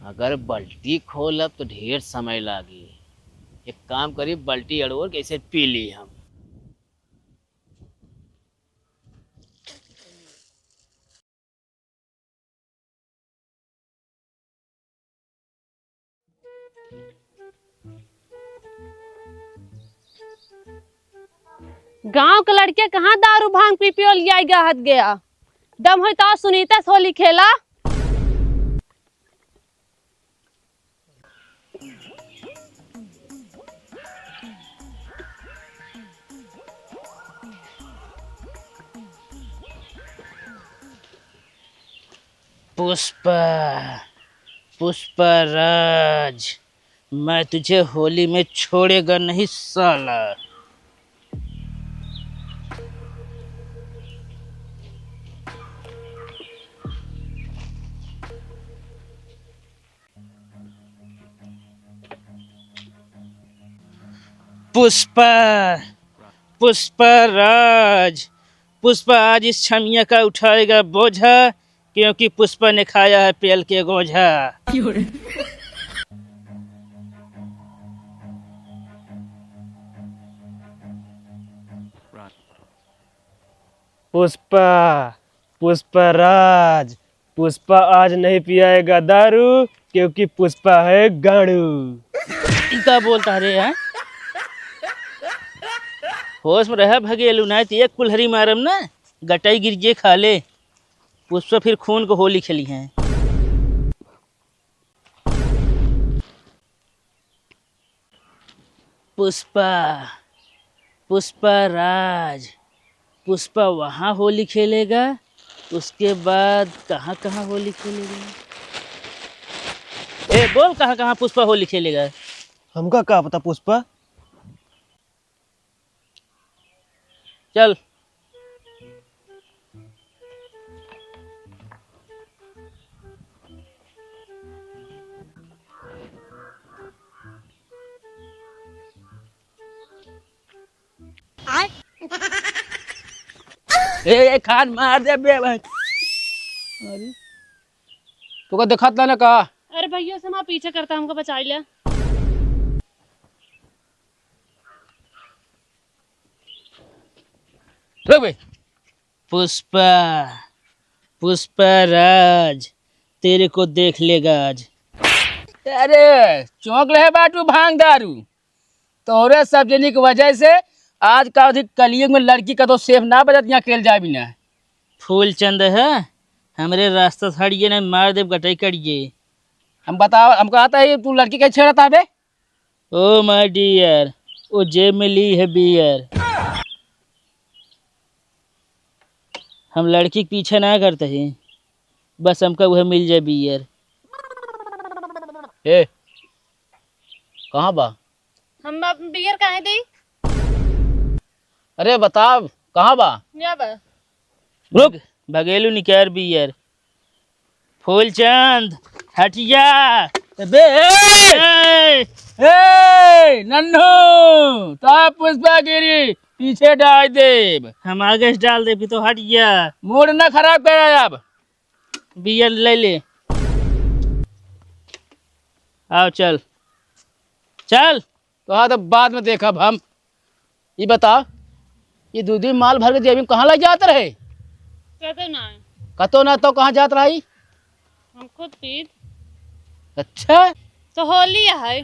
अगर बल्टी खोलब तो ढेर समय लागी। एक काम करी, बल्टी अड़ोर कैसे पी ली हम। गांव के लड़के कहाँ दारू भांग पी पी लिया हद गया। दम हो तो सुनीता से होली खेला। पुष्पा, पुष्पराज, मैं तुझे होली में छोड़ेगा नहीं साला। पुष्पा, पुष्पराज, पुष्पा आज इस छमिया का उठाएगा बोझा, क्योंकि पुष्पा ने खाया है पेल के गोझा। पुष्पा, पुष्पराज, पुष्पा आज नहीं पियाएगा दारू, क्योंकि पुष्पा है गाड़ू। क्या बोलता रे यार? होश में रह भगेलू, ना तो एक कुल्हरी मारम ना, गटाई गिरजे खा ले। पुष्पा फिर खून को होली खेली है। पुष्पा, पुष्पराज, पुष्पा वहाँ होली खेलेगा, उसके बाद कहाँ कहाँ होली खेलेगा? ए बोल, कहाँ कहाँ पुष्पा होली खेलेगा? हमका क्या पता पुष्पा। चल। ए खान मार दे बे भाई। अरे तो का देखत ना का? अरे भैया से माँ पीछे करता हमको बचा लिया। रुक बे। पुष्पा, पुष्पराज, तेरे को देख लेगा आज। अरे चौंक रहे बाटू भांग दारू, तोरे सब जनी की वजह से आज का अधिक कलयुग में लड़की का तो सेफ ना बजत यहाँ खेल जाए बिना। फूल चंद है, हमरे रास्ता से हटिए ना, मार दे गटाई करिए। हम बताओ, हमको आता है तू लड़की कैसे छेड़ता बे? ओ माय डियर, वो जेब में ली है बियर। हम लड़की के पीछे ना करते हैं, बस हमका वह मिल जाए बियर। ए कहाँ बा? हम बियर काहे दी? अरे बताओ कहाँ बा? या बा। रुक, भगेलू निकाल बियर। फूलचंद हटिया बे। ए, नन्नू तो पुष्पा गिरी पीछे डाल दे। हम आगे से डाल दे भी तो हट गया। मूड ना खराब कर, अब बियर ले ले। आओ चल चल। तो हाँ, तो बाद में देखा हम। ये बता, ये दूधी माल भर के जेबी में कहाँ लग जाते रहे? कहते ना कतो ना तो कहाँ जात रही? हम खुद पीत। अच्छा तो होली है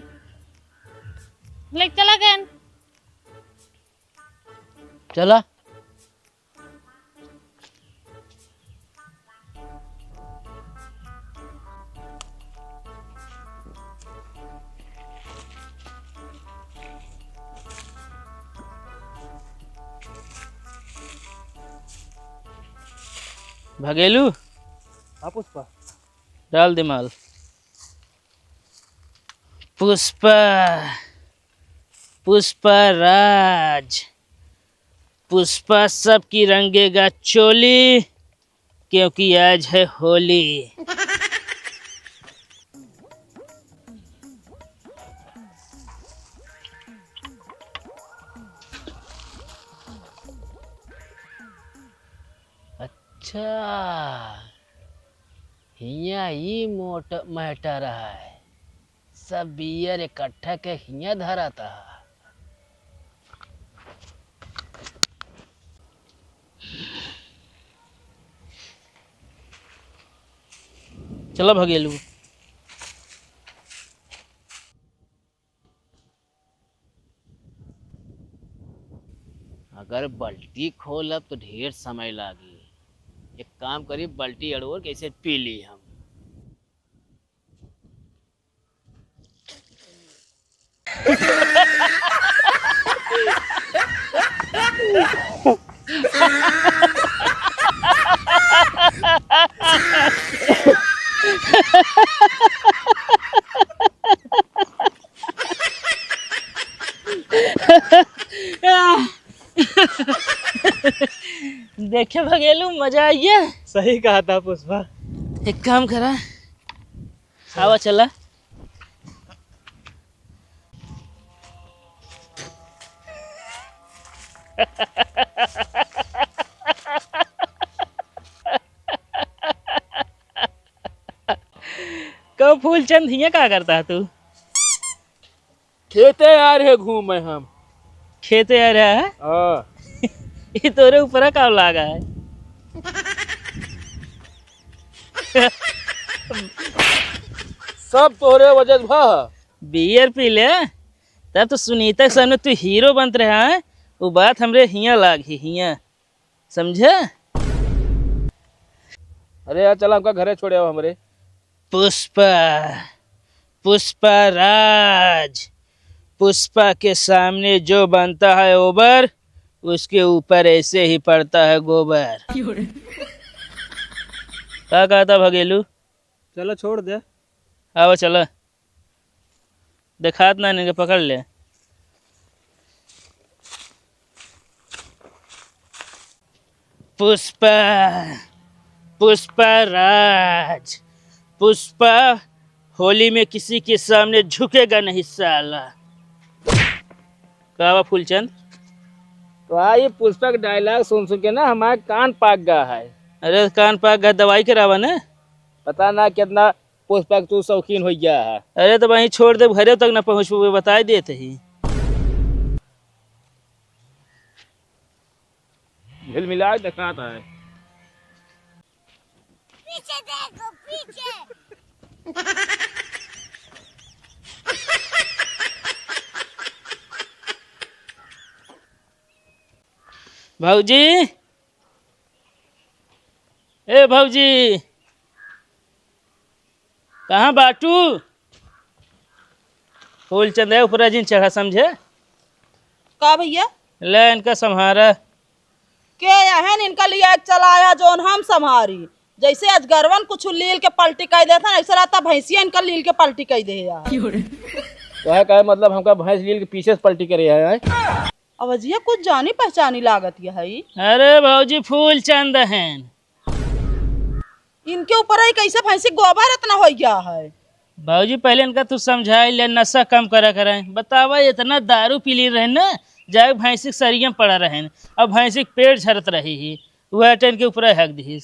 लेक चला गए। चला। भगेलू हाँ पुष्पा। डाल दे माल। पुष्पा, पुष्पराज, पुष्पा सबकी रंगेगा चोली, क्योंकि आज है होली। अच्छा हिया ही मोट महटा रहा है, सब बियर इकट्ठा के हिया धराता। चलो भगेलू। अगर बल्टी खोलब तो ढेर समय लागी। एक काम करी, बल्टी अड़ोर कैसे पी ली हम। देखे भगेलू, मजा आई है। सही कहा था पुष्पा। एक काम करा, हवा चला। कब फूलचंद हिया क्या करता है तू? खेते आ रहे घूमे हम। खेते आ रहा है? हाँ। ये तोरे ऊपर का लागा है। सब तोरे वजह से भा। बियर पी ले तब तो सुनीता के सामने तू हीरो बनत रहा है। वो बात हमरे हिया लागी, हिया समझे? अरे यार चला, हमका घरे छोड़े हो हमरे। पुष्पा, पुष्पा राज। पुष्पा के सामने जो बनता है ओबर, उसके ऊपर ऐसे ही पड़ता है गोबर। क्या कहता भगेलू? चलो छोड़ दे। आओ चलो, देखात ना इनके पकड़ ले। पुष्पा, पुष्पा राज। पुष्पा होली में किसी के सामने झुकेगा नहीं साला। कहा फूलचंद? तो आई पुष्पा का डायलॉग सुन सुन के ना हमारे कान पाक गया है। अरे कान पाक गया, दवाई करावा ना। पता ना कितना पुष्पा का तू शौकीन हो गया है। अरे तो वहीं छोड़ दे, घरे तक ना पहुँच पाए, बता देते ही। झिल मिला दिखाता है। पीछे देखो पीछे। भाऊजी, ए भाऊजी, कहाँ बाटू? फूलचंद है ऊपर जिन चढ़ा, समझे? का भैया ले इनका संहारा। के यहन इनका लिया चलाया जोन हम संभारी। जैसे अजगरवन कुछ लील के पलटी कह देता ना, ऐसा रहता भैंसिया इनका लील के पलटी कह दे यार। तो है का मतलब हमका भैंस लील के पीछे से पलटी करे है। अवजिया कुछ जानी पहचानी लागत ये है। अरे भाऊजी फूलचंद हैं। इनके ऊपर ही कैसे भैंसी गोबर इतना हो गया है। भाऊजी पहले इनका तू समझाई ले, नशा कम करा करें। बतावा इतना दारू पी ली रहे ना, जाए भैंसी के सरिया पड़ा रहे, अब भैंसी के पेट झरत रही ही, वह टेन के ऊपर हक दी।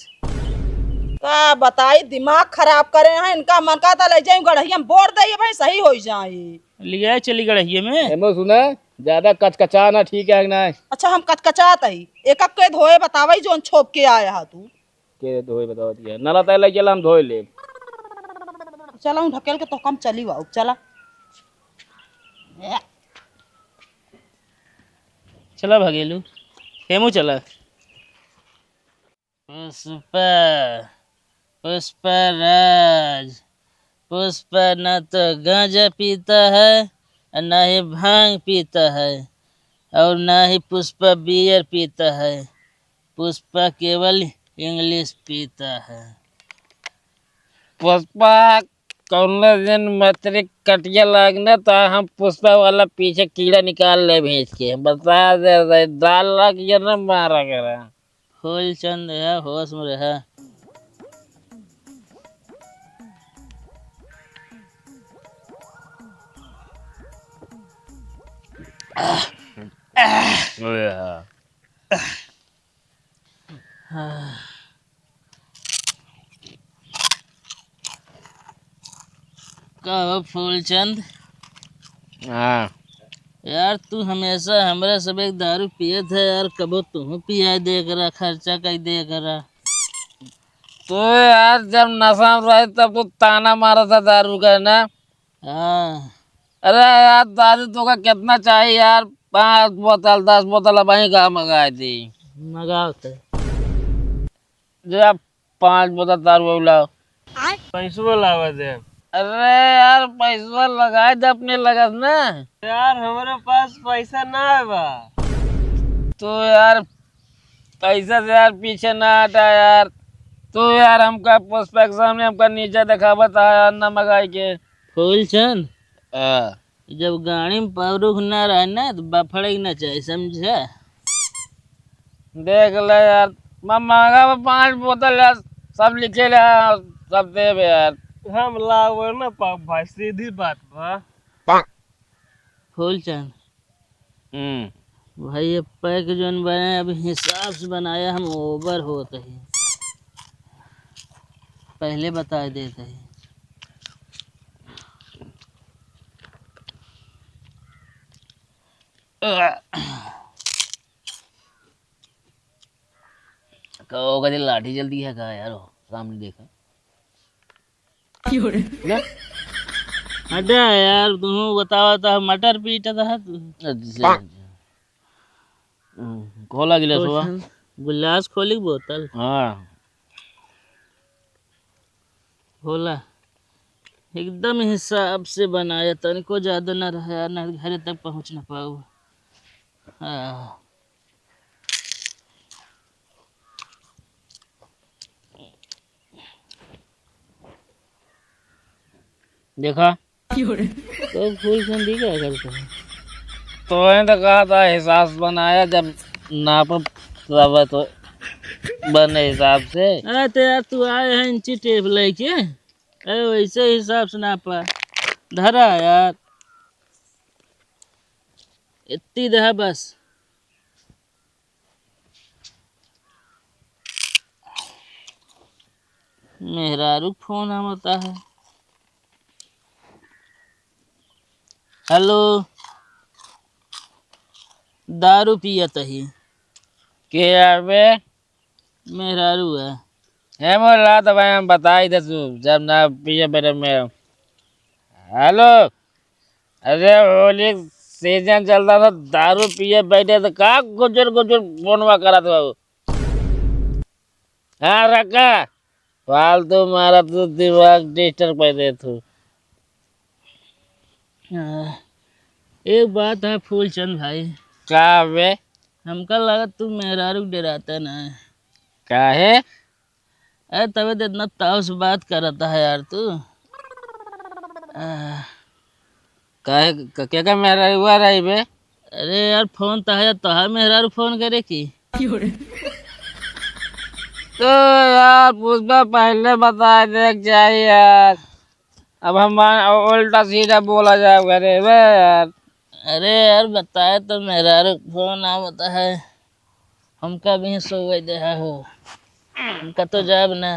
का बताई, दिमाग खराब करे हैं इनका। मन का ले जाए गढ़िया में बोर दे भाई, सही हो जाए। लिया चली गड़हिए में। एमो सुना, ज्यादा कचकचा ना ठीक है ना। अच्छा हम कचकचात ही एक के धोए बतावाई जोन छोप के आया है तू। के धोए बताओ दिया नाला तय लग गेला, हम धोए ले। चला हूँ ढकेल के तो कम चली वाऊ चला। चला भगेलू, हेमू चला। पुष्पा, पुष्पा राज। पुष्पा न तो गांजा पीता है और न ही भांग पीता है, और न ही पुष्पा बियर पीता है। पुष्पा केवल इंग्लिश पीता है। पुष्पा कौन दिन मत्री कटिया लगना तो हम पुष्पा वाला पीछे कीड़ा निकाल ले भेज के बता दे। दाल लग गया ना मारा करा। फूलचंद है, होश में रहा। कहो फूलचंद, हाँ यार तू हमेशा हमरा सब एक दारू पियत है यार, कबो तू पिया दे करा, खर्चा कर दे करा। तो यार जब नशा में रहे तब तो ताना मारा था दारू का ना। हाँ अरे यार दारू तो का कितना चाहिए यार, 5 बोतल 10 बोतल वहीं का मंगाई थी। मगाओ तो। जो आप 5 बोतल दारू लाओ। पैसो लावा दे। अरे यार पैसा लगाए दे अपने लगत ना। यार हमारे पास पैसा ना है बा। तो यार पैसा से यार पीछे ना हटा यार। तो यार हमका पुष्पा के सामने हमका नीचे दिखावा था यार ना मंगाई के। फूलचंद, हाँ। जब गाड़ी में पवरुख ना रहे ना तो बफड़े ना चाहिए, समझा? देख ले यार, मैं मांगा 5 बोतल यार, सब लिखे ले सब दे बे यार। हम लाओ ना भाई, सीधी बात बा। फूलचंद भाई, ये पैक जोन बने अभी हिसाब से बनाया, हम ओवर होते ही पहले बता देते ही। कहो कभी लाठी जल्दी है कहा यार, सामने देखा ना? हटा यार, तुम बतावा था मटर पीटा था तू। अच्छा खोला गिलास हुआ, गिलास खोली बोतल। हाँ खोला, एकदम हिसाब से बनाया, तनिको ज्यादा ना रहा यार, ना घर तक पहुंच ना पाऊ। हाँ देखा तो फूल क्या करता है? तो मैंने तो कहा था हिसाब से बनाया, जब नाप तब तो बने हिसाब से। अरे तो यार तू आए है इंची टेप लेके, अरे वैसे हिसाब से नापा धरा यार, इतनी दहा बस। मेहरारू फोन हम होता है। हेलो, दारू पियत ही के यार बे मेहरारू है। है बोला तो भाई हम बता ही दे तू, जब ना पिए मेरे में। हेलो, अरे होली सीजन चलता था, दारू पिए बैठे तो का गुजर गुजर फोनवा करा था बाबू। हाँ रखा, फालतू मारा तो दिमाग डिस्टर्ब कर दे तू। एक बात है फूलचंद भाई, क्या बे? हमका लगा तू मेहरारू डराता ना। काहे? अरे तबे तो इतना ताव से बात कर रहा है यार तू। काहे क्या क्या मेरा हुआ रही बे? अरे यार फोन तो है, तो मेहरारू फोन करे की। तो यार पुष्पा पहले बता दे चाहिए यार, अब हम उल्टा सीधा बोला जाएगा रे बे यार। अरे यार बताए तो मेहरारू फोन आ बता है, हमका भी सो गई दे हो, हमका तो जब ना